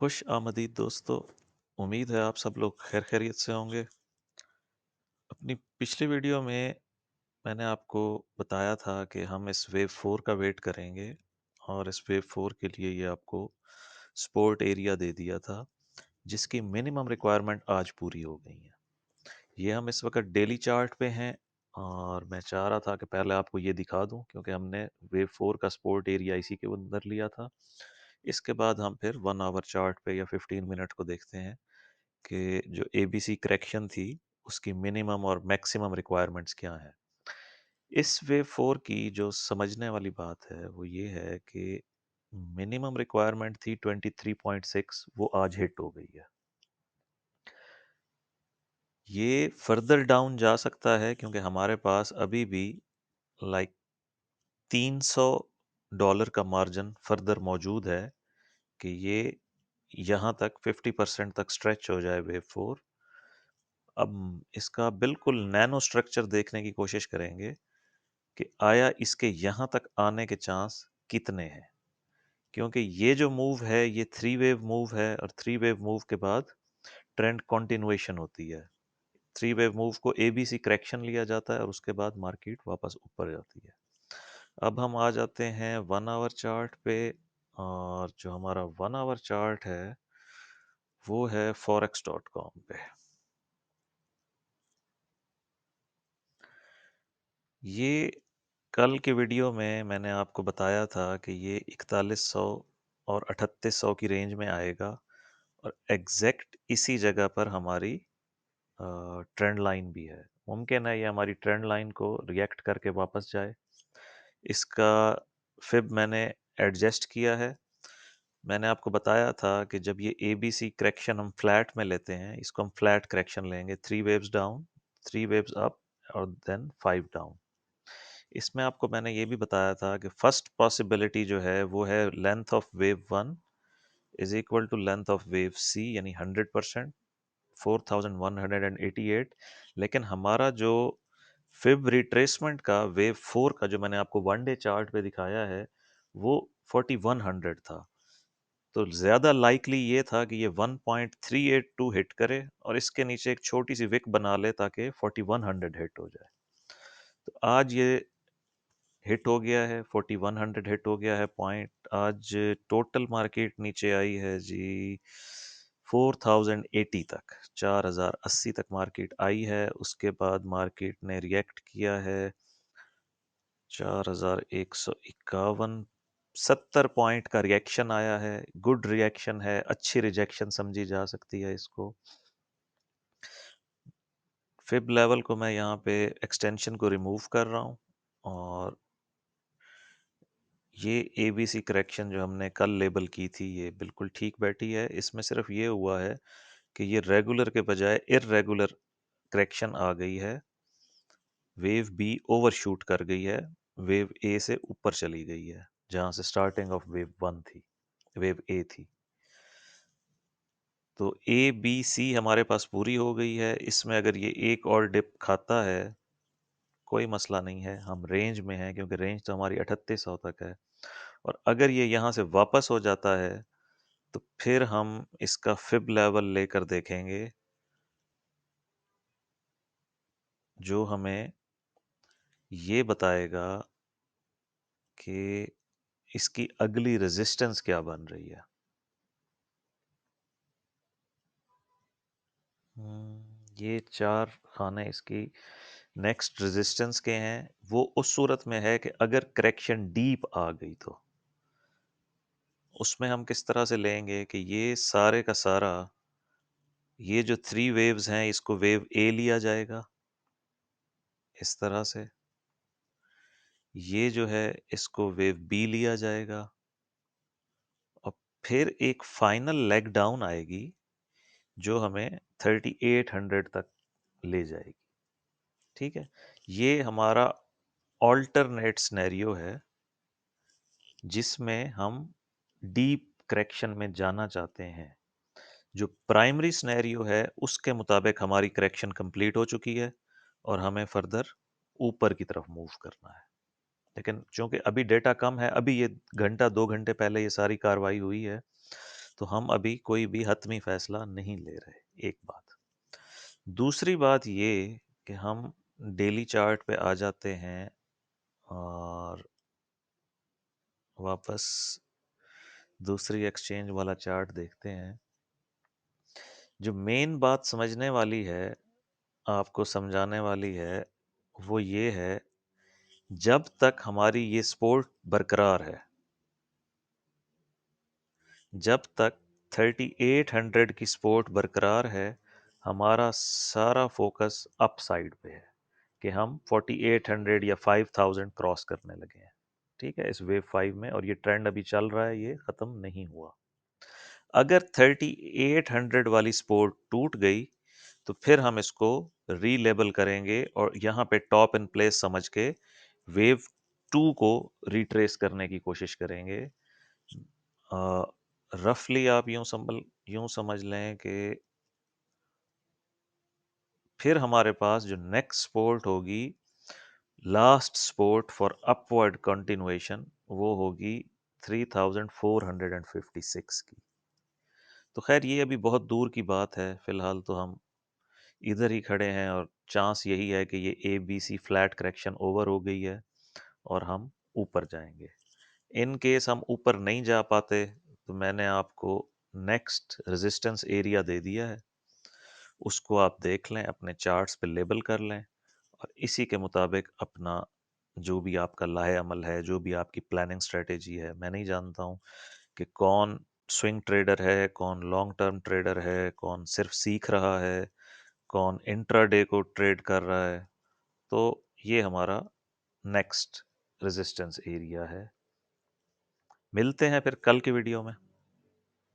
खुश आमदीद दोस्तों। उम्मीद है आप सब लोग खैर खैरियत से होंगे। अपनी पिछली वीडियो में मैंने आपको बताया था कि हम इस वेव 4 का वेट करेंगे और इस वेव 4 के लिए ये आपको सपोर्ट एरिया दे दिया था, जिसकी मिनिमम रिक्वायरमेंट आज पूरी हो गई है। ये हम इस वक्त डेली चार्ट पे हैं और मैं चाह रहा था कि पहले आपको ये दिखा दूं, क्योंकि हमने वेव 4 का सपोर्ट एरिया इसी के अंदर लिया था। इसके बाद हम फिर 1 आवर चार्ट पे या 15 मिनट को देखते हैं कि जो एबीसी करेक्शन थी उसकी मिनिमम और मैक्सिमम रिक्वायरमेंट्स क्या हैं। इस वेव 4 की जो समझने वाली बात है वो ये है कि मिनिमम रिक्वायरमेंट थी 23.6, वो आज हिट हो गई है। ये फर्दर डाउन जा सकता है क्योंकि हमारे पास अभी भी लाइक $300 का मार्जिन फर्दर मौजूद है कि ये यहाँ तक 50% तक स्ट्रेच हो जाए वेव 4। अब इसका बिल्कुल नैनो स्ट्रक्चर देखने की कोशिश करेंगे कि आया इसके यहाँ तक आने के चांस कितने हैं, क्योंकि ये जो मूव है ये थ्री वेव मूव है और थ्री वेव मूव के बाद ट्रेंड कंटिन्यूएशन होती है। थ्री वेव मूव को एबीसी करेक्शन लिया जाता है और उसके बाद मार्केट वापस ऊपर जाती है। अब हम आ जाते हैं 1 आवर चार्ट पे, और जो हमारा 1 आवर चार्ट है वो है forex.com पे। ये कल के वीडियो में मैंने आपको बताया था कि ये 4100 और 3800 की रेंज में आएगा और एग्जैक्ट इसी जगह पर हमारी ट्रेंड लाइन भी है। मुमकिन है ये हमारी ट्रेंड लाइन को रिएक्ट करके वापस जाए। इसका फिब मैंने एडजस्ट किया है। मैंने आपको बताया था कि जब ये ए बी सी करेक्शन हम फ्लैट में लेते हैं, इसको हम फ्लैट करेक्शन लेंगे, three waves down, three waves up और देन फाइव डाउन। इसमें आपको मैंने ये भी बताया था कि फर्स्ट पॉसिबिलिटी जो है वो है length of wave 1 is equal to length of wave C, यानी 100%, 4188। लेकिन हमारा जो फिब रिट्रेसमेंट का वेव 4 का जो मैंने आपको वन डे चार्ट पे दिखाया है वो 4100 था। तो ज़्यादा लाइकली ये था कि ये 1.382 हिट करे और इसके नीचे एक छोटी सी विक बना ले ताकि 4100 हिट हो जाए। तो आज ये हिट हो गया है, 4100 हिट हो गया है पॉइंट। आज टोटल मार्केट नीचे आई है जी 4080 तक, 4080 तक मार्केट आई है। उसके बाद मार्केट ने रिएक्ट किया है 4151, 70 पॉइंट का रिएक्शन आया है। गुड रिएक्शन है, अच्छी रिजेक्शन समझी जा सकती है इसको। फिब लेवल को मैं यहाँ पे एक्सटेंशन को रिमूव कर रहा हूँ और ये एबीसी करेक्शन जो हमने कल लेबल की थी ये बिल्कुल ठीक बैठी है। इसमें सिर्फ ये हुआ है कि ये रेगुलर के बजाय इर्रेगुलर करेक्शन आ गई है। वेव बी ओवरशूट कर गई है, वेव ए से ऊपर चली गई है जहाँ से स्टार्टिंग ऑफ वेव 1 थी, वेव ए थी। तो ए बी सी हमारे पास पूरी हो गई है। इसमें अगर ये एक और डिप खाता है कोई मसला नहीं है, हम रेंज में हैं क्योंकि रेंज तो हमारी 3800 तक है। और अगर ये यहाँ से वापस हो जाता है तो फिर हम इसका फिब लेवल लेकर देखेंगे जो हमें ये बताएगा कि इसकी अगली रेजिस्टेंस क्या बन रही है। ये चार खाने इसकी नेक्स्ट रेजिस्टेंस के हैं। वो उस सूरत में है कि अगर करेक्शन डीप आ गई तो उसमें हम किस तरह से लेंगे कि ये सारे का सारा, ये जो थ्री वेव्स हैं इसको वेव ए लिया जाएगा इस तरह से, ये जो है इसको वेव बी लिया जाएगा और फिर एक फाइनल लेग डाउन आएगी जो हमें 3800 तक ले जाएगी। ठीक है, ये हमारा ऑल्टरनेट सिनेरियो है जिसमें हम डीप करेक्शन में जाना चाहते हैं। जो प्राइमरी सिनेरियो है उसके मुताबिक हमारी करेक्शन कंप्लीट हो चुकी है और हमें फर्दर ऊपर की तरफ मूव करना है। लेकिन चूंकि अभी डेटा कम है, अभी ये घंटा 2 घंटे पहले ये सारी कार्रवाई हुई है, तो हम अभी कोई भी हतमी फैसला नहीं ले रहे, एक बात। दूसरी बात ये कि हम डेली चार्ट पे आ जाते हैं और वापस दूसरी एक्सचेंज वाला चार्ट देखते हैं। जो मेन बात समझने वाली है, आपको समझाने वाली है, वो ये है, जब तक हमारी ये सपोर्ट बरकरार है, जब तक 3800 की सपोर्ट बरकरार है, हमारा सारा फोकस अप साइड पे है कि हम 4800 या 5000 क्रॉस करने लगे हैं। ठीक है, इस वेव 5 में, और ये ट्रेंड अभी चल रहा है, ये ख़त्म नहीं हुआ। अगर 3800 वाली सपोर्ट टूट गई, तो फिर हम इसको रीलेबल करेंगे और यहाँ पे टॉप इन प्लेस समझ के वेव 2 को रिट्रेस करने की कोशिश करेंगे। रफली आप यूं समझ लें कि फिर हमारे पास जो नेक्स्ट सपोर्ट होगी, last support for upward continuation, वो होगी 3456 की। तो खैर ये अभी बहुत दूर की बात है, फिलहाल तो हम इधर ही खड़े हैं और चांस यही है कि ये A B C flat correction over हो गई है और हम ऊपर जाएंगे। इन केस हम ऊपर नहीं जा पाते, तो मैंने आपको नेक्स्ट रेजिस्टेंस एरिया दे दिया है, उसको आप देख लें, अपने चार्ट्स पे लेबल कर लें और इसी के मुताबिक अपना जो भी आपका लाहे अमल है, जो भी आपकी प्लानिंग स्ट्रेटेजी है, मैं नहीं जानता हूँ कि कौन स्विंग ट्रेडर है, कौन लॉन्ग टर्म ट्रेडर है, कौन सिर्फ सीख रहा है, कौन इंट्राडे को ट्रेड कर रहा है। तो ये हमारा नेक्स्ट रेजिस्टेंस एरिया है। मिलते हैं फिर कल के वीडियो में।